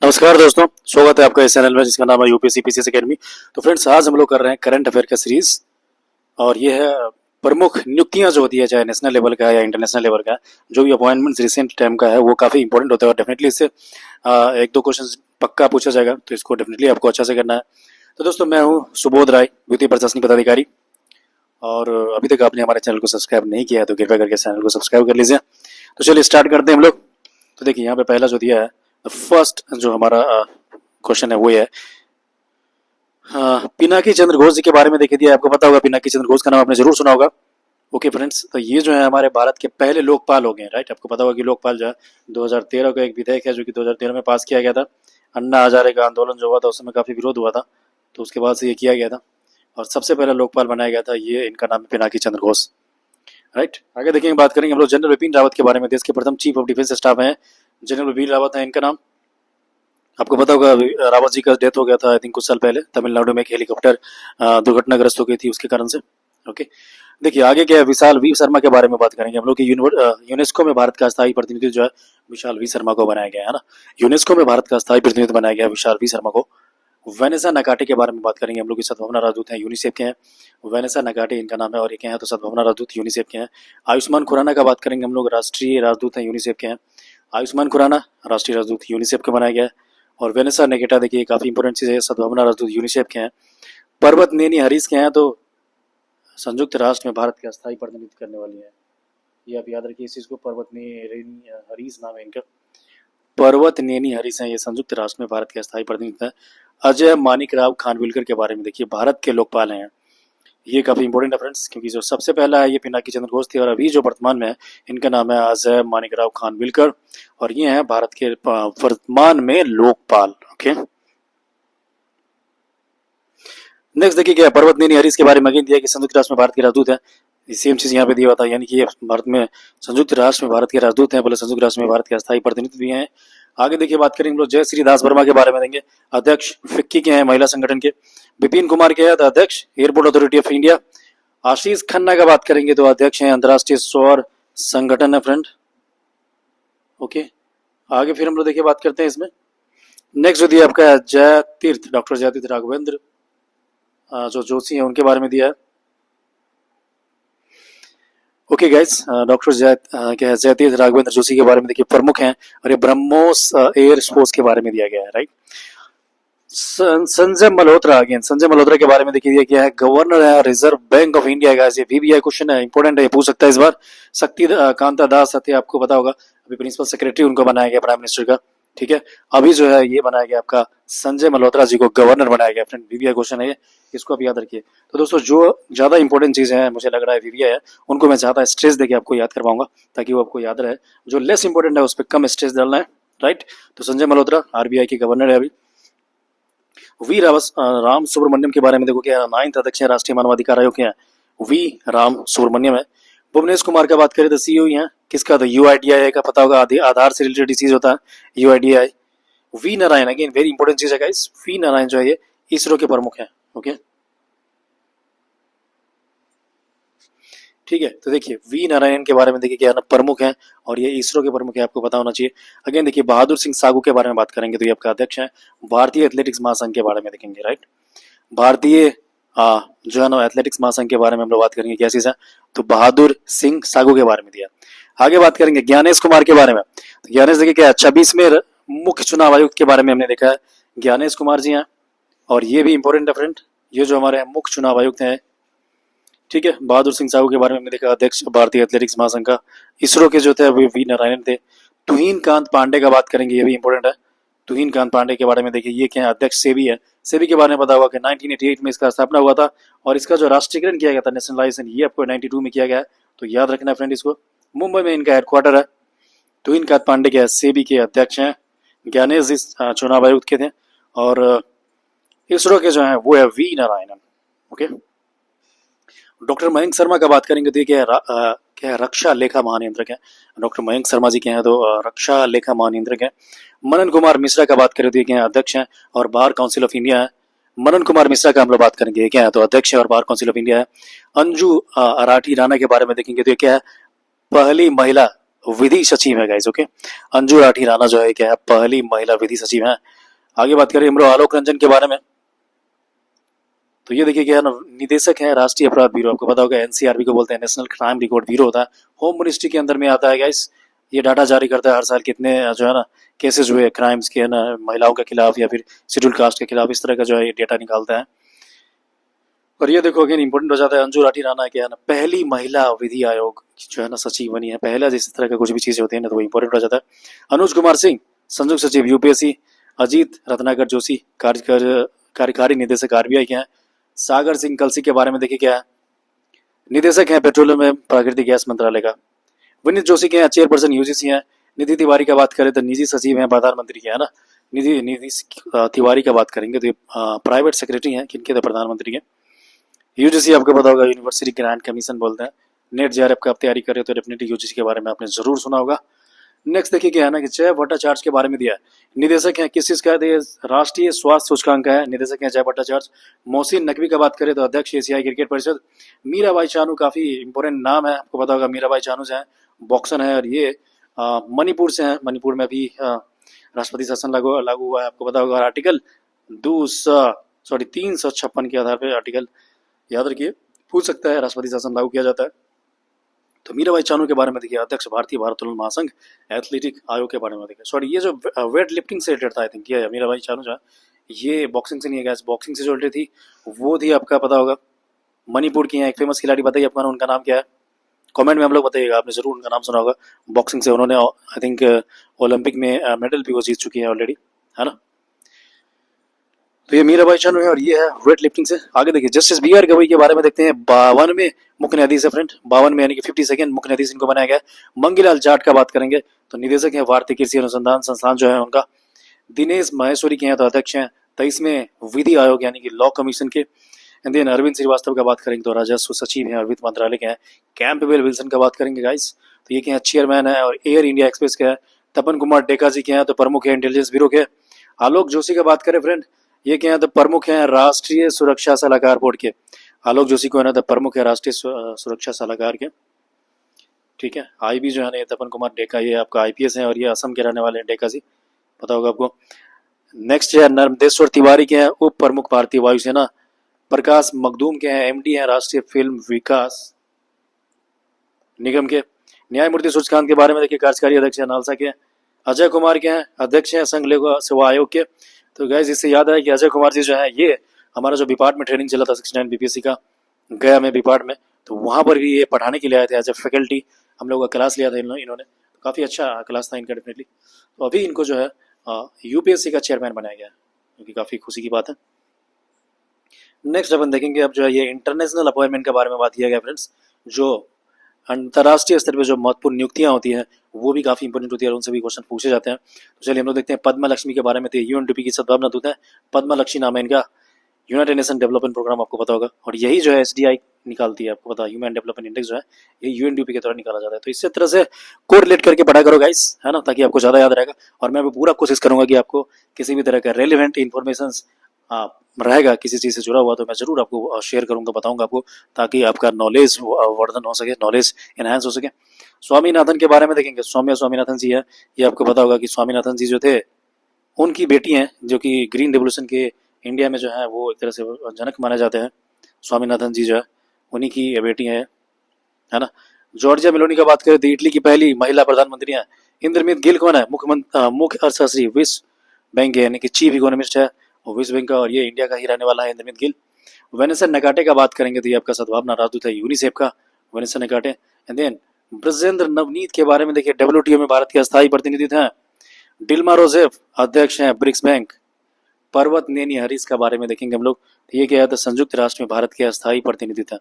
नमस्कार दोस्तों, स्वागत है आपका इस चैनल में जिसका नाम है यूपीएससी पीसीएस एकेडमी। तो फ्रेंड्स, आज हम लोग कर रहे हैं करंट अफेयर का सीरीज और ये है प्रमुख नियुक्तियां जो होती है, चाहे नेशनल लेवल का है या इंटरनेशनल लेवल का है, जो भी अपॉइंटमेंट रिसेंट टाइम का है वो काफी इंपॉर्टेंट होता है और डेफिनेटली इससे एक दो क्वेश्चन पक्का पूछा जाएगा, तो इसको डेफिनेटली आपको अच्छा से करना है। तो दोस्तों, मैं हूँ सुबोध राय, द्वितीय प्रशासनिक पदाधिकारी, और अभी तक आपने हमारे चैनल को सब्सक्राइब नहीं किया है तो कृपया करके चैनल को सब्सक्राइब कर लीजिए। तो चलिए स्टार्ट करते हैं हम लोग। तो देखिए, यहाँ पे पहला जो दिया है, फर्स्ट जो हमारा क्वेश्चन है वो है पिनाकी चंद्र घोष जी के बारे में। देखिए दिया, आपको पता होगा पिनाकी चंद्र घोष का नाम आपने जरूर सुना होगा। ओके फ्रेंड्स, तो ये जो है हमारे भारत के पहले लोकपाल हो गए, राइट। आपको पता होगा कि लोकपाल जो है 2013 का एक विधेयक है जो कि 2013 में पास किया गया था। अन्ना हजारे का आंदोलन जो हुआ था उस समय काफी विरोध हुआ था, तो उसके बाद से ये किया गया था और सबसे पहला लोकपाल बनाया गया था। ये इनका नाम है पिनाकी चंद्र घोष, राइट। आगे देखेंगे, बात करेंगे हम लोग जनरल बिपिन रावत के बारे में। देश के प्रथम चीफ ऑफ डिफेंस स्टाफ है जनरल बिपिन रावत है इनका नाम। आपको पता होगा रावत जी का डेथ हो गया था आई थिंक कुछ साल पहले, तमिलनाडु में एक हेलीकॉप्टर दुर्घटनाग्रस्त हो गई थी उसके कारण से। ओके, देखिए आगे क्या है, विशाल वी शर्मा के बारे में बात करेंगे हम लोग कि यूनेस्को में भारत का स्थायी प्रतिनिधि जो है विशाल वी शर्मा को बनाया गया है ना। यूनेस्को में भारत का स्थायी प्रतिनिधि बनाया गया है विशाल वी शर्मा को। वेनेसा नकाटे के बारे में बात करेंगे हम लोग की सद्भावना राजदूत हैं, यूनिसेफ के हैं। वेनेसा नकाटे इनका नाम है और ये क्या है तो सद्भावना राजदूत यूनिसेफ के हैं। आयुष्मान खुराना का बात करेंगे हम लोग, राष्ट्रीय राजदूत हैं यूनिसेफ के हैं। आयुष्मान खुराना राष्ट्रीय राजदूत यूनिसेफ के बनाया गया है। और वेनेसा नेगेटा देखिए काफी इंपोर्टेंट चीज है, सद्भावना राजदूत यूनिसेफ के हैं। पर्वत नेनी हरीश के हैं तो संयुक्त राष्ट्र में भारत के स्थायी प्रतिनिधित्व करने वाली है। ये आप याद रखिए इस चीज को, पर्वत नेनी हरीश नाम है इनका। पर्वत नेनी हरीश है, ये संयुक्त राष्ट्र में भारत के स्थायी प्रतिनिधित्व है। अजय मानिकराव खानविलकर के बारे में देखिए, भारत के लोकपाल हैं। ये काफी इंपोर्टेंट है फ्रेंड्स, क्योंकि जो सबसे पहला है ये पिनाकी चंद्र घोष थे और अभी जो वर्तमान में है इनका नाम है अजय मानिकराव खानविलकर और ये है भारत के वर्तमान में लोकपाल। ओके, नेक्स्ट देखिए क्या, पर्वत नेनी हरीश के बारे में दिया कि संयुक्त राष्ट्र में भारत के राजदूत है। सेम चीज यहाँ पे दिया हुआ था, यानी कि ये भारत में संयुक्त राष्ट्र में भारत के राजदूत हैं, बोले संयुक्त राष्ट्र में भारत के स्थायी प्रतिनिधि भी हैं। आगे देखिए, बात करेंगे हम लोग जय श्री दास वर्मा के बारे में देंगे। अध्यक्ष फिक्की के हैं, महिला संगठन के। विपिन कुमार के हैं अध्यक्ष एयरपोर्ट अथॉरिटी ऑफ इंडिया। आशीष खन्ना का बात करेंगे तो अध्यक्ष हैं अंतर्राष्ट्रीय सौर संगठन है फ्रेंड। ओके, आगे फिर हम लोग देखिए बात करते हैं इसमें। नेक्स्ट जो दिया आपका जय तीर्थ, डॉक्टर जय तीर्थ राघवेंद्र जो जोशी है उनके बारे में दिया है। ओके गाइस, डॉक्टर जय तीर्थ राघवेंद्र जोशी के बारे में देखिए प्रमुख हैं और ये ब्रह्मोस एयर फोर्स के बारे में दिया गया है, राइट। संजय मल्होत्रा, अगेन संजय मल्होत्रा के बारे में देखिए क्या है, गवर्नर है रिजर्व बैंक ऑफ इंडिया का। ये VBI क्वेश्चन है, इंपॉर्टेंट है, ये पूछ सकता है इस बार। शक्ति कांता दास सत्य आपको पता होगा, अभी प्रिंसिपल सेक्रेटरी उनको बनाया गया प्राइम मिनिस्टर का, ठीक है। अभी जो है ये बनाया गया आपका संजय मल्होत्रा जी को गवर्नर बनाया गया फ्रेंड। VBI क्वेश्चन है ये, इसको आप याद रखिए। तो दोस्तों, जो ज्यादा इंपॉर्टेंट चीज है मुझे लग रहा है VBI है, उनको मैं ज्यादा स्ट्रेस देके आपको याद करवाऊंगा ताकि वो आपको याद रहे। जो लेस इंपॉर्टेंट है उस पर कम स्ट्रेस डालना है, राइट। तो संजय मल्होत्रा RBI के गवर्नर है अभी। वी राम सुब्रमण्यम के बारे में देखो क्या, 9th अध्यक्ष है राष्ट्रीय मानवाधिकार आयोग के हैं, वी राम सुब्रमण्यम है। भुवनेश कुमार का बात करें तो CEO है किसका, तो UIDAI का, पता होगा आधार से रिलेटेड डिसीज होता है UIDAI। V Narayan, again very important चीज है गाइस, वी नारायण जो है ये इसरो के प्रमुख हैं। ओके, ठीक है। तो देखिए वी नारायण के बारे में देखिए क्या प्रमुख हैं और ये इसरो के प्रमुख है, आपको पता होना चाहिए। अगेन देखिए बहादुर सिंह सागू के बारे में बात करेंगे तो ये आपका अध्यक्ष है। भारतीय एथलेटिक्स महासंघ के बारे में देखेंगे, राइट। भारतीय जो है ना एथलेटिक्स महासंघ के बारे में हम लोग बात करेंगे, क्या चीज है तो बहादुर सिंह सागू के बारे में दिया। आगे बात करेंगे ज्ञानेश कुमार के बारे में। तो ज्ञानेश देखिए क्या, 26वें मुख्य चुनाव आयुक्त के बारे में हमने देखा है, ज्ञानेश कुमार जी हैं और ये भी इंपॉर्टेंट है फ्रेंड, ये जो हमारे मुख्य चुनाव आयुक्त हैं, ठीक है। बहादुर सिंह साहू के बारे में हमने देखा, अध्यक्ष भारतीय एथलेटिक्स महासंघ का। इसरो के जो थे अभी वी नारायण थे। तुहिन कांत पांडे का बात करेंगे, ये भी इंपॉर्टेंट है। तुहिन कांत पांडे के बारे में देखिए, ये क्या है, अध्यक्ष सेबी है। सेबी के बारे में पता होगा कि 1988 में इसका स्थापना हुआ था और इसका जो राष्ट्रीयकरण किया गया था, नेशनलाइजेशन, ये आपको 92 में किया गया है, तो याद रखना फ्रेंड इसको। मुंबई में इनका हेडक्वार्टर है। तुहिन कांत पांडे के सेबी के अध्यक्ष हैं। ज्ञानेश जी चुनाव आयुक्त के थे और इसरो के जो है वो है V Narayanan. Okay, doctor Mayank Sharma का बात करेंगे तो ये क्या है रक्षा लेखा महानियंत्रक है। डॉक्टर मयंक शर्मा जी के हैं तो रक्षा लेखा महानियंत्रक है। मनन कुमार मिश्रा का बात करें तो ये क्या है अध्यक्ष हैं और बार काउंसिल ऑफ इंडिया है। मनन कुमार मिश्रा का हम लोग बात करेंगे, ये क्या है तो अध्यक्ष है और बार काउंसिल ऑफ इंडिया है। अंजू अराठी राणा के बारे में देखेंगे तो ये क्या है, पहली महिला विधि सचिव है गाइस। ओके, अंजू राठी राणा जो है क्या है पहली महिला विधि सचिव है। आगे बात करें हम लोग आलोक रंजन के बारे में, तो ये देखिए क्या है ना, निदेशक है राष्ट्रीय अपराध ब्यूरो। आपको पता होगा एनसीआरबी को बोलते हैं, नेशनल क्राइम रिकॉर्ड ब्यूरो होता है, होम मिनिस्ट्री के अंदर में आता है गाइस। ये डाटा जारी करता है हर साल कितने जो है ना केसेस हुए क्राइम्स के, है ना, महिलाओं के खिलाफ या फिर शेड्यूल कास्ट के खिलाफ, इस तरह का जो है ये डेटा निकालता है। और ये देखो अगेन इंपॉर्टेंट हो जाता है, अंजू राठी राणा क्या है ना पहली महिला विधि आयोग जो है ना सचिव बनी है। पहला जिस तरह का कुछ भी चीजें होती है ना तो वो इंपॉर्टेंट हो जाता है। अनुज कुमार सिंह संयुक्त सचिव यूपीएससी। अजीत रत्नाकर जोशी कार्यकारी निदेशक आरबीआई के हैं। सागर सिंह कलसी के बारे में देखिए क्या है, निदेशक हैं पेट्रोलियम एवं प्राकृतिक गैस मंत्रालय का। विनीत जोशी के हैं चेयरपर्सन यूजीसी हैं। निधि तिवारी का बात करें तो निजी सचिव हैं प्रधानमंत्री के, है ना। निधि तिवारी का बात करेंगे तो प्राइवेट सेक्रेटरी हैं किनके, तो प्रधानमंत्री के। यूजीसी आपको पता होगा यूनिवर्सिटी ग्रांट कमीशन बोलते हैं। नेट जेआरएफ का आप तैयारी कर रहे हो तो डेफिनेटली यूजीसी के बारे में आपने जरूर सुना होगा। नेक्स्ट देखिए क्या है ना कि जय भट्टाचार्य के बारे में दिया है। निदेशक हैं किस चीज का, राष्ट्रीय स्वास्थ्य सूचकांक का है, निदेशक हैं जय भट्टाचार्य। मोहसिन नकवी का बात करें तो अध्यक्ष एशियाई क्रिकेट परिषद। मीराबाई चानू काफी इंपोर्टेंट नाम है, आपको पता होगा मीराबाई चानू जो है बॉक्सर है और ये मणिपुर से है। मणिपुर में भी राष्ट्रपति शासन लागू हुआ है, आपको पता होगा। आर्टिकल 356 के आधार पर आर्टिकल याद रखिए, पूछ सकता है राष्ट्रपति शासन लागू किया जाता है। तो मीराबाई चानू के बारे में देखिए, अध्यक्ष भारतीय भारोत्तोलन महासंघ एथलेटिक आयोग के बारे में देखिए। सॉरी, ये जो वेट लिफ्टिंग से रिलेटेड था आई थिंक ये मीराबाई चानू जो है, ये बॉक्सिंग से नहीं है गैस, बॉक्सिंग से जो रिलेटेड थी वो थी, आपका पता होगा मणिपुर की है एक फेमस खिलाड़ी, बताइए आपका उनका नाम क्या है, कमेंट में हम लोग बताइएगा, आपने जरूर उनका नाम सुना होगा। बॉक्सिंग से उन्होंने आई थिंक ओलंपिक में मेडल भी वो जीत चुकी है ऑलरेडी, है ना। तो ये मीराबाई चानू है और ये है वेट लिफ्टिंग से। आगे देखिए जस्टिस बी आर गवई के बारे में देखते हैं। 52वें मुख्य न्यायाधीश है फ्रेंड, 52 में यानी कि 52nd मुख्य न्यायाधीश इनको बनाया गया। मंगीलाल जाट का बात करेंगे तो निदेशक है भारतीय कृषि अनुसंधान संस्थान जो है उनका। दिनेश माहेश्वरी के हैं तो अध्यक्ष हैं 23वें विधि आयोग यानी कि लॉ कमीशन के। एंड देन अरविंद श्रीवास्तव का बात करेंगे तो राजस्व सचिव हैं और वित्त मंत्रालय के हैं। कैंपबेल विल्सन का बात करेंगे गाइस तो ये क्या है चेयरमैन है और एयर इंडिया एक्सप्रेस के हैं। तपन कुमार डेका जी के हैं तो प्रमुख है इंटेलिजेंस ब्यूरो के। आलोक जोशी का बात करें फ्रेंड, ये क्या है तो प्रमुख है राष्ट्रीय सुरक्षा सलाहकार बोर्ड के। आलोक जोशी को है ना तो प्रमुख है राष्ट्रीय सुरक्षा सलाहकार के, ठीक है। आईबी जो है ना तपन कुमार डेका, ये आपका आईपीएस है और ये असम के रहने वाले हैं डेका जी, पता होगा आपको। नेक्स्ट है नर्मदेश्वर तिवारी के हैं उप प्रमुख भारतीय वायुसेना। प्रकाश मखदूम के हैं एमडी हैं राष्ट्रीय फिल्म विकास निगम के। न्यायमूर्ति सूचकांत के बारे में देखिए, कार्यकारी अध्यक्ष है नालसा के। अजय कुमार के हैं अध्यक्ष हैं संघ लोक सेवा आयोग के। तो गाइस इससे याद है कि अजय कुमार जी जो है ये हमारा जो बिपार्ट में ट्रेनिंग चला था 69 बीपीएससी का गया में बिपार्ट में, तो वहां पर भी ये पढ़ाने के लिए आए थे एज ए फैकल्टी। हम लोग का क्लास लिया था इन्होंने, तो काफी अच्छा क्लास था इनका डेफिनेटली। तो अभी इनको जो है यूपीएससी का चेयरमैन बनाया गया है, क्योंकि काफी खुशी की बात है। नेक्स्ट अपन देखेंगे अब जो है ये इंटरनेशनल अपॉइंटमेंट के बारे में बात किया गया फ्रेंड्स। जो अंतर्राष्ट्रीय स्तर पे जो महत्वपूर्ण नियुक्तियां होती हैं वो भी काफी इंपोर्टेंट होती है और उनसे भी क्वेश्चन पूछे जाते हैं। तो चलिए हम लोग देखते हैं पद्मा लक्ष्मी के बारे में। तो यूएनडीपी की सद्भावना दूत है, पद्मा लक्ष्मी नाम है इनका। यूनाइटेड नेशन डेवलपमेंट प्रोग्राम आपको पता होगा और यही जो है एसडीआई निकालती है, आपको पता है ह्यूमन डेवलपमेंट इंडेक्स जो है ये यूएनडीपी के द्वारा निकाला जाता है। तो इसी तरह से कोरिलेट करके पढ़ा करो गाइस, है ना, ताकि आपको ज्यादा याद रहेगा। और मैं पूरा कोशिश करूंगा कि आपको किसी भी तरह का रेलिवेंट इन्फॉर्मेशन रहेगा किसी चीज से जुड़ा हुआ तो मैं जरूर आपको शेयर करूंगा, बताऊंगा आपको, ताकि आपका नॉलेज वर्धन हो सके, नॉलेज एनहांस हो सके। स्वामीनाथन के बारे में देखेंगे। सौम्या स्वामीनाथन जी है, ये आपको पता होगा कि स्वामीनाथन जी जो थे उनकी बेटी हैं, जो कि ग्रीन रेवोल्यूशन के इंडिया में जो है वो एक तरह से जनक माने जाते हैं। स्वामीनाथन जी जो है उन्हीं की बेटी है ना। जॉर्जिया मेलोनी का बात करें तो इटली की पहली महिला प्रधानमंत्री है। इंद्रमित गिल कौन है, मुख्य अर्थशास्त्री विश्व बैंक यानी कि चीफ इकोनॉमिस्ट है विश्व बैंक का, और ये इंडिया का ही रहने वाला है इंद्रमित गिल। वेनेसा नकाटे का बात करेंगे तो ये आपका सद्भावना राजदूत है यूनिसेफ का, Vanessa Nakate. And then Brajendra Navneet के बारे में देखिए, डब्ल्यूटीओ में भारत के अस्थायी प्रतिनिधि हैं। डिल्मा रोजेफ अध्यक्ष हैं ब्रिक्स बैंक। पर्वत नेनी हरीश का बारे में देखेंगे हम लोग, तो ये क्या है तो संयुक्त राष्ट्र में भारत के अस्थायी प्रतिनिधि थे।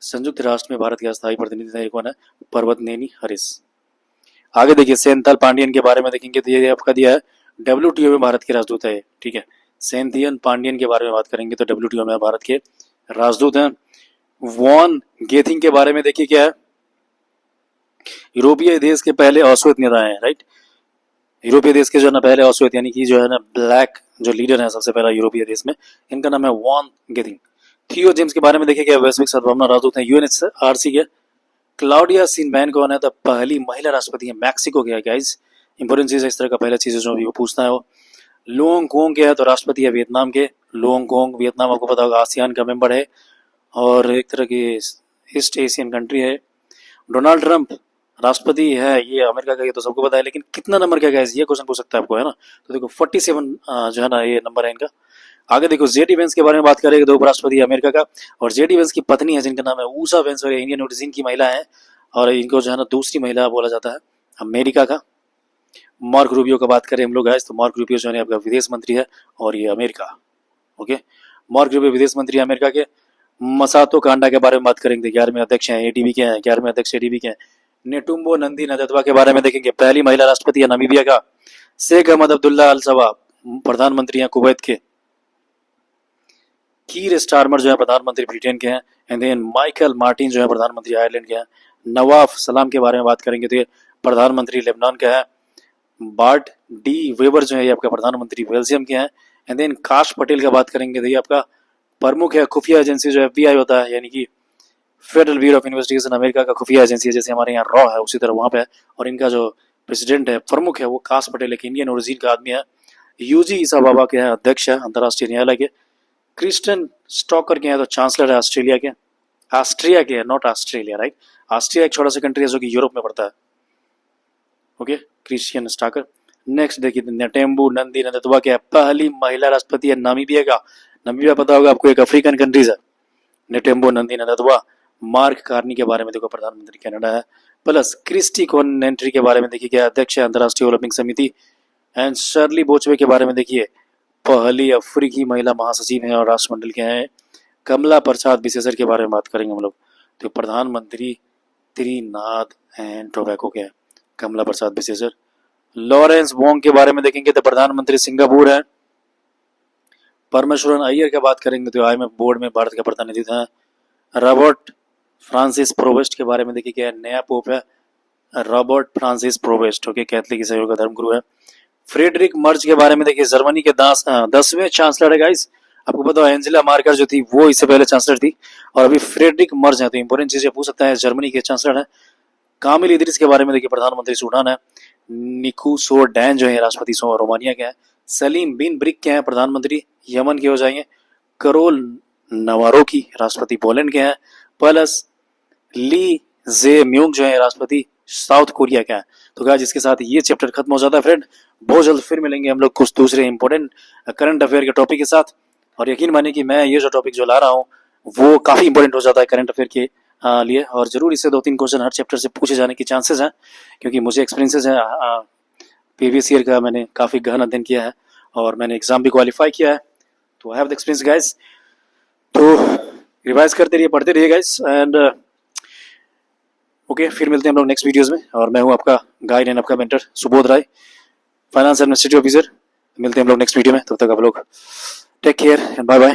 संयुक्त राष्ट्र में भारत के अस्थायी प्रतिनिधि थे, कौन है, पर्वत नेनी हरीश। आगे देखिए सेंथल पांडियन के बारे में देखेंगे तो ये आपका दिया है डब्ल्यूटीओ में भारत के राजदूत है, ठीक है। सेंथियन पांडियन के बारे में बात करेंगे तो डब्ल्यूटीओ में भारत के राजदूत हैं। वॉन गेथिंग के बारे में देखिए क्या है, यूरोपीय देश के पहले अश्वेत नेता हैं, राइट। यूरोपीय देश के जो है ना पहले अश्वेत यानी कि जो है ना ब्लैक जो लीडर है सबसे पहला यूरोपीय देश में, इनका नाम है वॉन गेथिंग। थियो जेम्स के बारे में देखिए क्या, वैश्विक सद्भावना राजदूत हैं यूएनएचआरसी के। क्लाउडिया शिनबैन कौन है? तो पहली महिला राष्ट्रपति है मैक्सिको के है गाइज। इंपॉर्टेंट चीज है इस तरह का, पहला चीज जो भी वो पूछना है वो। लुओंग कोंग के है तो राष्ट्रपति है वियतनाम के। लुओंग कोंग वियतनाम आपको पता होगा आसियान का मेंबर है और एक तरह की ईस्ट एशियन कंट्री है। डोनाल्ड ट्रंप राष्ट्रपति है ये अमेरिका का, ये तो सबको पता है, लेकिन कितना नंबर क्या गाइस ये क्वेश्चन पूछ सकता है आपको, है ना। तो देखो 47 जो है ना ये नंबर है इनका। आगे देखो जेडी वेंस के बारे में बात करेंगे, दो उपराष्ट्रपति अमेरिका का, और जेडी वेंस की पत्नी है जिनका नाम है ऊषा वेंस और इंडियन ओरिजिन की महिला है, और इनको जो है ना दूसरी महिला बोला जाता है अमेरिका का। मार्क रूबियो का बात करें हम लोग गाइस, तो मार्क रूबियो जो है आपका विदेश मंत्री है और ये अमेरिका। ओके, मार्क रूबियो विदेश मंत्री अमेरिका के। मसातो कांडा के बारे में बात करेंगे, 11वें अध्यक्ष हैं एडीबी के हैं, 11वें अध्यक्ष एडीबी के हैं। नेटुम्बो नंदी नदतवा के बारे में देखेंगे, पहली महिला राष्ट्रपति है नामीबिया का। शेख अहमद अब्दुल्ला अल सबा प्रधानमंत्री हैं कुवैत के। कीर स्टारमर जो है प्रधानमंत्री ब्रिटेन के हैं। एंड देन माइकल मार्टिन जो है प्रधानमंत्री आयरलैंड के हैं। नवाफ सलाम के बारे में बात करेंगे तो ये प्रधानमंत्री लेबनान का है। बार्ट डी वेबर जो है ये आपका प्रधानमंत्री बेल्जियम के हैं। एंड देन काश पटेल का बात करेंगे तो ये आपका प्रमुख है खुफिया एजेंसी जो FBI होता है, यानी कि federal bureau of investigation America का खुफिया एजेंसी है, जैसे हमारे यहाँ रॉ है उसी तरह वहां पे है। और इनका जो प्रेसिडेंट है प्रमुख है वो काश पटेल एक इंडियन ओरिजिन का आदमी है। यूजी ईसा बाबा के हैं अध्यक्ष है अंतर्राष्ट्रीय न्यायालय के। क्रिस्टन स्टॉकर के हैं तो चांसलर है ऑस्ट्रेलिया के। ऑस्ट्रिया के, नॉट ऑस्ट्रेलिया, राइट। ऑस्ट्रिया एक छोटा सा कंट्री है जो कि यूरोप में पड़ता है। Okay, Christian stalker. नेक्स्ट देखिए नेटेम्बू नंदी नदतवा के पहली महिला राष्ट्रपति है नामीबिया का। नामीबिया पता होगा आपको, एक अफ्रीकन कंट्रीज है। नेटेम्बो नंदी नदतवा। मार्क कार्नी के बारे में देखो प्रधानमंत्री कनाडा है। प्लस क्रिस्टी कॉन्नेंट्री के बारे में देखिए क्या अध्यक्ष है अंतर्राष्ट्रीय ओलंपिक समिति। एंड शर्ली बोचवे के बारे में देखिए पहली अफ्रीकी महिला महासचिव हैं और राष्ट्रमंडल के हैं। कमला प्रसाद विशेषर के बारे में बात करेंगे हम लोग, तो प्रधानमंत्री त्रिनाद एंड टोबैको के हैं कमला प्रसाद विशेषर। लॉरेंस वोंग के बारे में देखेंगे तो प्रधानमंत्री सिंगापुर है। परमेश्वरन अय्यर की बात करेंगे तो IMF बोर्ड में भारत का प्रतिनिधित्व है। रॉबर्ट फ्रांसिस प्रोवेस्ट के बारे में देखिए क्या नया पोप है रॉबर्ट फ्रांसिस प्रोवेस्ट, ओके, कैथलिक ईसाइयों का धर्मगुरु है। फ्रेडरिक मर्ज के बारे में देखिए जर्मनी के 10वें चांसलर है गाइस। आपको पता है एंजेला मार्कर जो थी वो इससे पहले चांसलर थी और अभी फ्रेडरिक मर्ज है, तो इंपोर्टेंट चीजें पूछ सकता है, जर्मनी के चांसलर है। कामिल इदरिस के बारे में देखिए प्रधानमंत्री सूडान है। निकू सो डैन जो है राष्ट्रपति रोमानिया के हैं। सलीम बिन ब्रिक के हैं प्रधानमंत्री यमन के हो जाएंगे। करोल नवारो की राष्ट्रपति पोलैंड के हैं। प्लस ली जे म्यूंग जो है राष्ट्रपति साउथ कोरिया के हैं। तो गाइस इसके साथ ये चैप्टर खत्म हो जाता है फ्रेंड। बहुत जल्द फिर मिलेंगे हम लोग कुछ दूसरे इंपॉर्टेंट करंट अफेयर के टॉपिक के साथ। और यकीन मानिए कि मैं ये जो टॉपिक जो ला रहा हूँ वो काफी इंपॉर्टेंट हो जाता है करंट अफेयर के लिए, और जरूर इससे 2-3 क्वेश्चन हर चैप्टर से पूछे जाने के चांसेस हैं, क्योंकि मुझे एक्सपीरियंसेस है प्रीवियस ईयर का, मैंने काफी गहन अध्ययन किया है और मैंने एग्जाम भी क्वालिफाई किया है, तो I have the experience guys. तो रिवाइज करते रहिए, पढ़ते रहिए गाइस। एंड ओके, फिर मिलते हैं हम लोग नेक्स्ट वीडियोस में। और मैं हूं आपका गाइड एंड आपका mentor Subodh Rai, finance administrative officer. मिलते हैं हम लोग नेक्स्ट वीडियो में, तब तक आप लोग take care and bye bye.